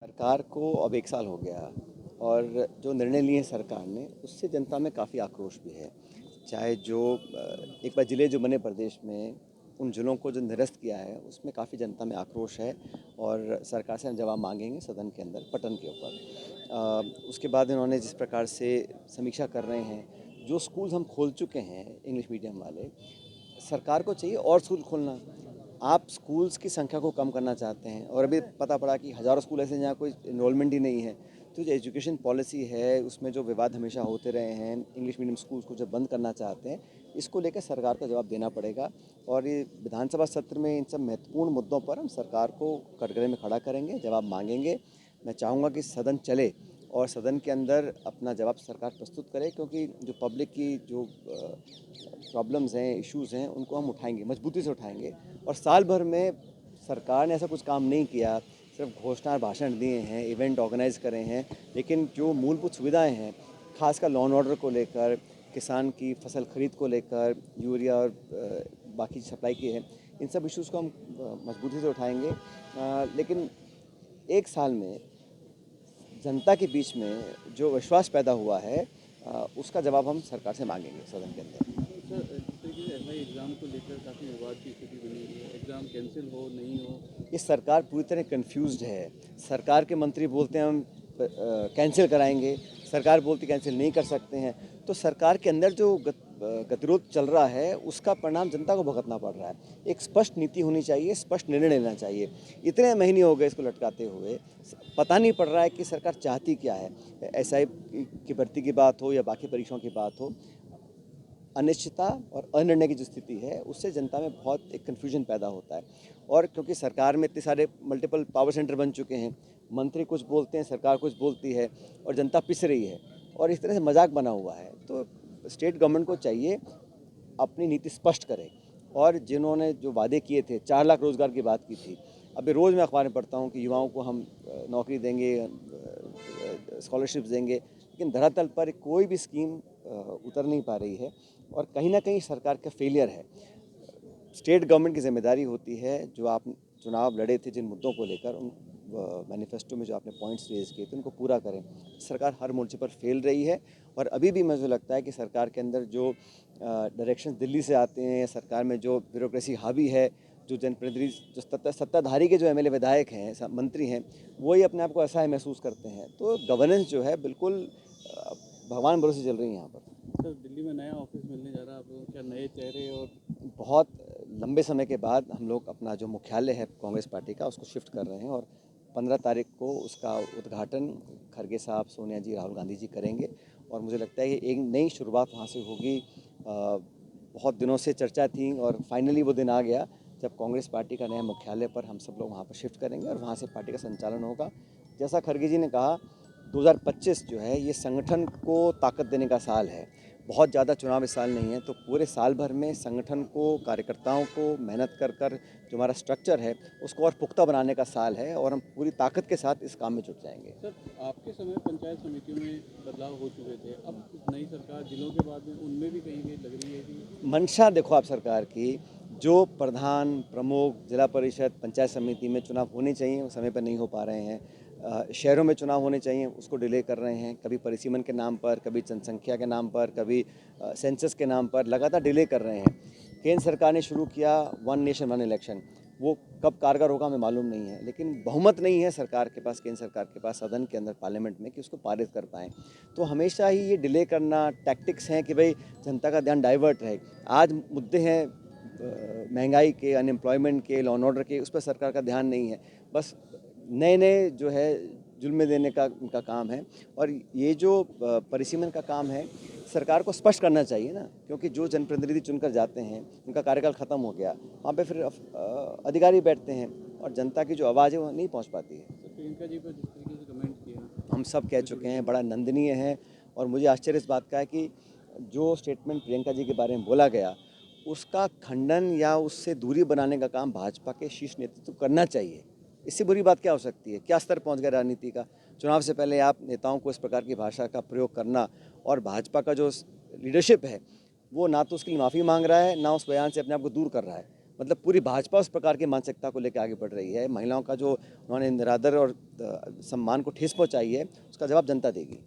सरकार को अब 1 साल हो गया और जो निर्णय लिए सरकार ने उससे जनता में काफ़ी आक्रोश भी है। चाहे जो एक बार ज़िले जो बने प्रदेश में उन ज़िलों को जो निरस्त किया है उसमें काफ़ी जनता में आक्रोश है और सरकार से हम जवाब मांगेंगे सदन के अंदर पटन के ऊपर। उसके बाद इन्होंने जिस प्रकार से समीक्षा कर रहे हैं, जो स्कूल हम खोल चुके हैं इंग्लिश मीडियम वाले, सरकार को चाहिए और स्कूल खोलना। आप स्कूल्स की संख्या को कम करना चाहते हैं और अभी पता पड़ा कि हज़ारों स्कूल ऐसे हैं जहाँ कोई इन्रोलमेंट ही नहीं है। तो जो एजुकेशन पॉलिसी है उसमें जो विवाद हमेशा होते रहे हैं, इंग्लिश मीडियम स्कूल्स को जब बंद करना चाहते हैं, इसको लेकर सरकार को जवाब देना पड़ेगा। और ये विधानसभा सत्र में इन सब महत्वपूर्ण मुद्दों पर हम सरकार को कटघरे में खड़ा करेंगे, जवाब मांगेंगे। मैं चाहूँगा कि सदन चले और सदन के अंदर अपना जवाब सरकार प्रस्तुत करे, क्योंकि जो पब्लिक की जो प्रॉब्लम्स हैं, इश्यूज़ हैं, उनको हम उठाएंगे, मजबूती से उठाएंगे। और साल भर में सरकार ने ऐसा कुछ काम नहीं किया, सिर्फ घोषणा भाषण दिए हैं, इवेंट ऑर्गेनाइज करे हैं, लेकिन जो मूलभूत सुविधाएं हैं, खासकर लॉ एंड ऑर्डर को लेकर, किसान की फसल खरीद को लेकर, यूरिया और बाकी सप्लाई की है, इन सब इश्यूज़ को हम मजबूती से उठाएंगे। लेकिन 1 साल में जनता के बीच में जो विश्वास पैदा हुआ है, उसका जवाब हम सरकार से मांगेंगे सदन के अंदर। सर, जिस तरीके से एसआई एग्ज़ाम को लेकर काफ़ी विवाद की स्थिति बनी हुई है, एग्ज़ाम कैंसिल हो नहीं हो। ये सरकार पूरी तरह कंफ्यूज्ड है। सरकार के मंत्री बोलते हैं हम कैंसिल कराएंगे, सरकार बोलती कैंसिल नहीं कर सकते हैं। तो सरकार के अंदर जो गतिरोध चल रहा है उसका परिणाम जनता को भुगतना पड़ रहा है। एक स्पष्ट नीति होनी चाहिए, स्पष्ट निर्णय लेना चाहिए। इतने महीने हो गए इसको लटकाते हुए, पता नहीं पड़ रहा है कि सरकार चाहती क्या है। एसआई की भर्ती की बात हो या बाकी परीक्षाओं की बात हो, अनिश्चितता और अनिर्णय की जो स्थिति है उससे जनता में बहुत एक कन्फ्यूजन पैदा होता है। और क्योंकि सरकार में इतने सारे मल्टीपल पावर सेंटर बन चुके हैं, मंत्री कुछ बोलते हैं, सरकार कुछ बोलती है और जनता पिस रही है और इस तरह से मजाक बना हुआ है। तो स्टेट गवर्नमेंट को चाहिए अपनी नीति स्पष्ट करे। और जिन्होंने जो वादे किए थे, 4 लाख रोजगार की बात की थी, अभी रोज़ मैं अखबार में पढ़ता हूँ कि युवाओं को हम नौकरी देंगे, स्कॉलरशिप्स देंगे, लेकिन धरातल पर कोई भी स्कीम उतर नहीं पा रही है और कहीं ना कहीं सरकार का फेलियर है। स्टेट गवर्नमेंट की जिम्मेदारी होती है, जो आप चुनाव लड़े थे जिन मुद्दों को लेकर, उन मैनिफेस्टो में जो आपने पॉइंट्स रेज किए थे उनको पूरा करें। सरकार हर मोर्चे पर फेल रही है और अभी भी मुझे लगता है कि सरकार के अंदर जो डायरेक्शन दिल्ली से आते हैं, सरकार में जो ब्यूरोक्रेसी हावी है, जो जनप्रतिनिधि, जो सत्ताधारी के जो एमएलए विधायक हैं, मंत्री हैं, वो ही अपने आप को असहाय महसूस करते हैं। तो गवर्नेंस जो है बिल्कुल भगवान भरोसे चल रही है यहाँ पर। सर, दिल्ली में नया ऑफिस मिलने जा रहा है आप लोगों को, क्या नए चेहरे और। बहुत लंबे समय के बाद हम लोग अपना जो मुख्यालय है कांग्रेस पार्टी का उसको शिफ्ट कर रहे हैं और 15 तारीख को उसका उद्घाटन खड़गे साहब, सोनिया जी, राहुल गांधी जी करेंगे और मुझे लगता है कि एक नई शुरुआत वहाँ से होगी। बहुत दिनों से चर्चा थी और फाइनली वो दिन आ गया जब कांग्रेस पार्टी का नया मुख्यालय पर हम सब लोग वहाँ पर शिफ्ट करेंगे और वहाँ से पार्टी का संचालन होगा। जैसा खड़गे जी ने कहा, 2025 जो है ये संगठन को ताकत देने का साल है। बहुत ज़्यादा चुनाव इस साल नहीं है, तो पूरे साल भर में संगठन को, कार्यकर्ताओं को मेहनत कर कर जो हमारा स्ट्रक्चर है उसको और पुख्ता बनाने का साल है और हम पूरी ताकत के साथ इस काम में जुट जाएंगे। सर, आपके समय पंचायत समितियों में बदलाव हो चुके थे, अब नई सरकार जिलों के बाद में उनमें भी कहीं कहीं लग रही है कि। मंशा देखो आप सरकार की, जो प्रधान, प्रमुख, जिला परिषद, पंचायत समिति में चुनाव होने चाहिए वो समय पर नहीं हो पा रहे हैं। शहरों में चुनाव होने चाहिए उसको डिले कर रहे हैं, कभी परिसीमन के नाम पर, कभी जनसंख्या के नाम पर, कभी सेंसस के नाम पर लगातार डिले कर रहे हैं। केंद्र सरकार ने शुरू किया वन नेशन वन इलेक्शन, वो कब कारगर होगा हमें मालूम नहीं है, लेकिन बहुमत नहीं है सरकार के पास, केंद्र सरकार के पास, सदन के अंदर, पार्लियामेंट में, कि उसको पारित कर पाएँ। तो हमेशा ही ये डिले करना टैक्टिक्स हैं कि भाई जनता का ध्यान डाइवर्ट रहे। आज मुद्दे हैं महंगाई के, अनएम्प्लॉयमेंट के, लॉ एंड ऑर्डर के, उस पर सरकार का ध्यान नहीं है। बस नए नए जो है जुल्मे देने का उनका काम है। और ये जो परिसीमन का काम है, सरकार को स्पष्ट करना चाहिए ना, क्योंकि जो जनप्रतिनिधि चुनकर जाते हैं उनका कार्यकाल ख़त्म हो गया, वहाँ पे फिर अधिकारी बैठते हैं और जनता की जो आवाज़ है वो नहीं पहुँच पाती है। सर, प्रियंका जी पर जिस तरीके से कमेंट किया। हम सब कह चुके हैं, बड़ा निंदनीय है। और मुझे आश्चर्य इस बात का है कि जो स्टेटमेंट प्रियंका जी के बारे में बोला गया, उसका खंडन या उससे दूरी बनाने का काम भाजपा के शीर्ष नेतृत्व को करना चाहिए। इससे बुरी बात क्या हो सकती है? क्या स्तर पहुंच गया राजनीति का? चुनाव से पहले आप नेताओं को इस प्रकार की भाषा का प्रयोग करना, और भाजपा का जो लीडरशिप है वो ना तो उसके लिए माफ़ी मांग रहा है, ना उस बयान से अपने आप को दूर कर रहा है। मतलब पूरी भाजपा उस प्रकार की मानसिकता को लेकर आगे बढ़ रही है। महिलाओं का जो उन्होंने निरादर और सम्मान को ठेस पहुंचाई है, उसका जवाब जनता देगी।